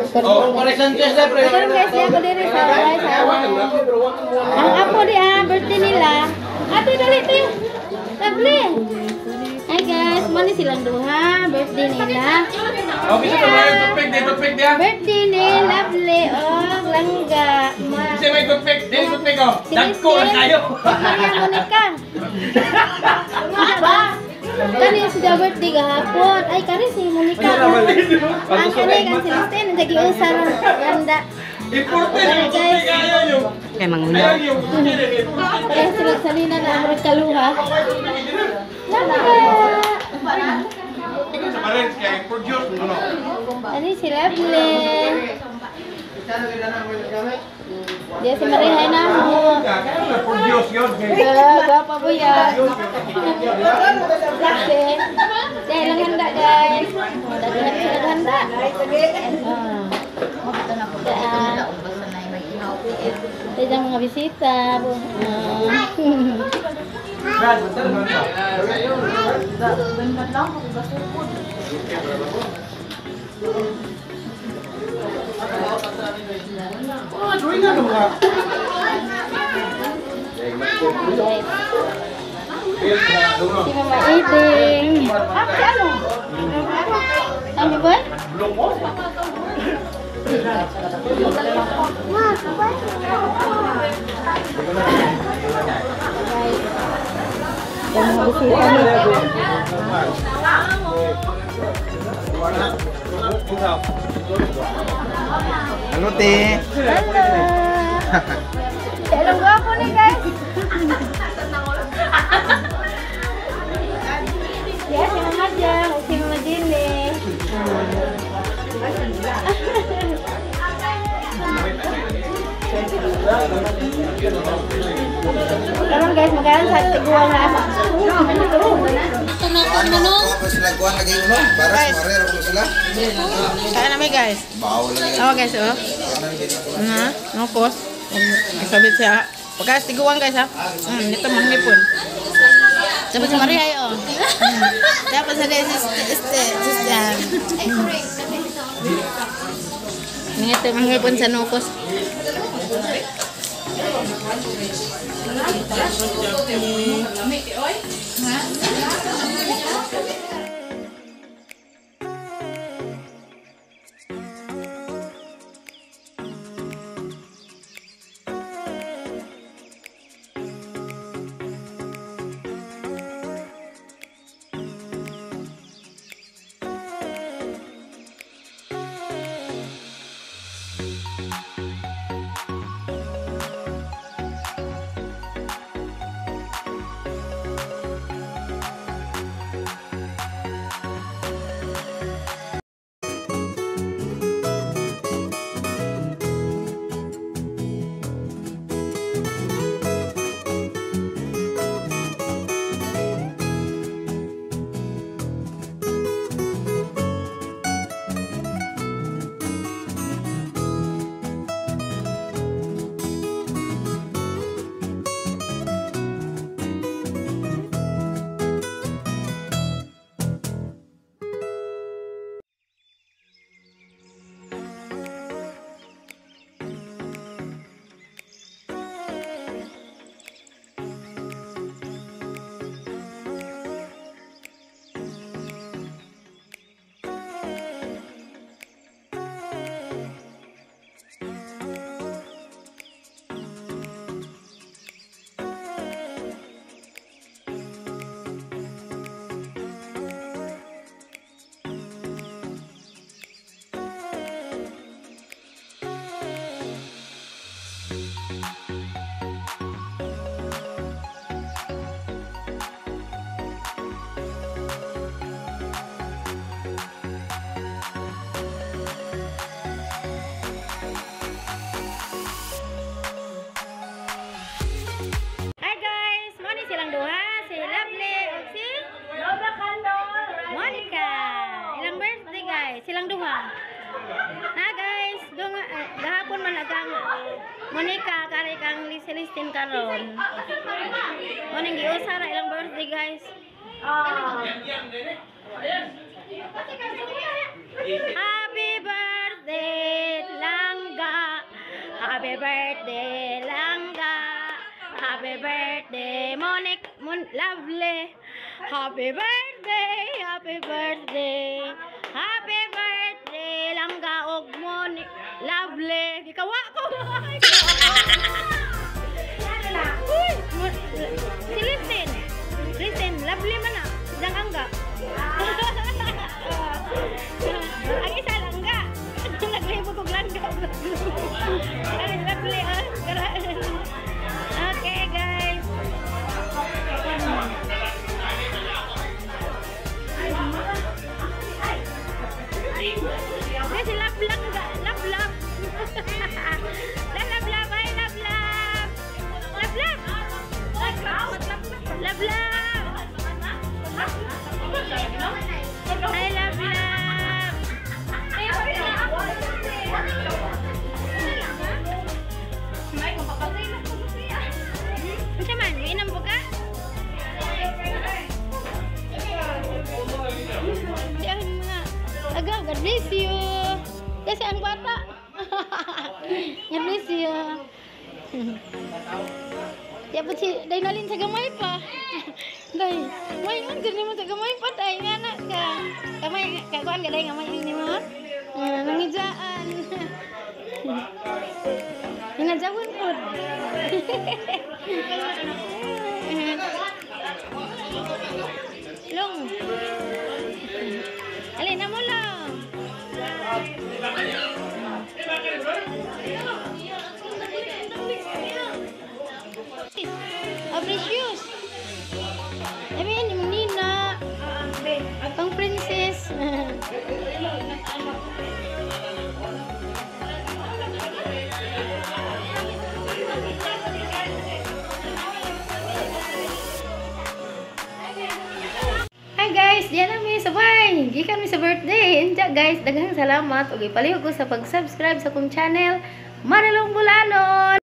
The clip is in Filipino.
Oh, parisan guys na pre. Pero guys, di ako diri sa guys. Ang apo di birthday nila. Ate dali ti. Lovely. Hi guys, mani silang duha, birthday nila. Oh, bisa toothpick dia. Birthday ni Lovely, oh, langga. Bisa may toothpick oh. Dagko lang kayo. Maria Monica. Kani sudah birthday gahapon. Ay, kani si Monica. Ang kani kan si Listin, nagagi usar ganda. Important yung toothpick kayo yung. Kaya manguna. Kaya sila salina na ang kaluha. Langga. Kemarin kayak produce ano. Ani si Lovely. Dia si Maria na mo. Produce yun. Gapa po yan. Laki. Dahil lang handa guys. Dati na sila handa. Ito ang mga bisita. Si Mama Iding. Si ano? Ano ba? Yang mga bisita nito. Halo Teh. Halo. Hello gwapo nih guys. Ya, sino aja, si Mama Jini. Naman guys, magkaroon sa tiguan na apa? Sila kuan lagi ulo, baras marer ulo sila. Kaya namin guys. Bau lagi. Oh guys, oh. Nah, ngopos. Sabit siya. Pagkas tiguan guys ha. Ito manghipon. Dapat sa Maria ayo. Dapat sa Ini ito manghipon sa nukos. Monica kare kang Listin karon. Moning giusara ilang birthday guys. Happy birthday Lovely. Happy birthday, happy birthday. Happy birthday langga og mo ni Lovely. Gikawa ko. Uy, si Listen, Lovely man na. Dang angga. Ang isa langga. Naglibog og langga. Ay, Lovely ah. Okay, guys. Kasi love enggak? Love. Love. Ay, macam mana? Minum buka? Jangan mga agak God bless you. Kasi ang bata. God bless you. Ya pun si Dainalin sa gamay pa. Day, may unsa nimo sa gamay pa day anak ka. Kamay kakuan ka day gamay ini mo. Nangijaan. Hinajawon pod. Long. Alin na mo lang. Precious. Sabi ni Nina. Pang princess. Hi guys, diyan na mi sabay. Gikan mi sa birthday. Enja guys, daghang salamat ug ipalihog ko sa pag-subscribe sa akong channel. Marilong Bulanon.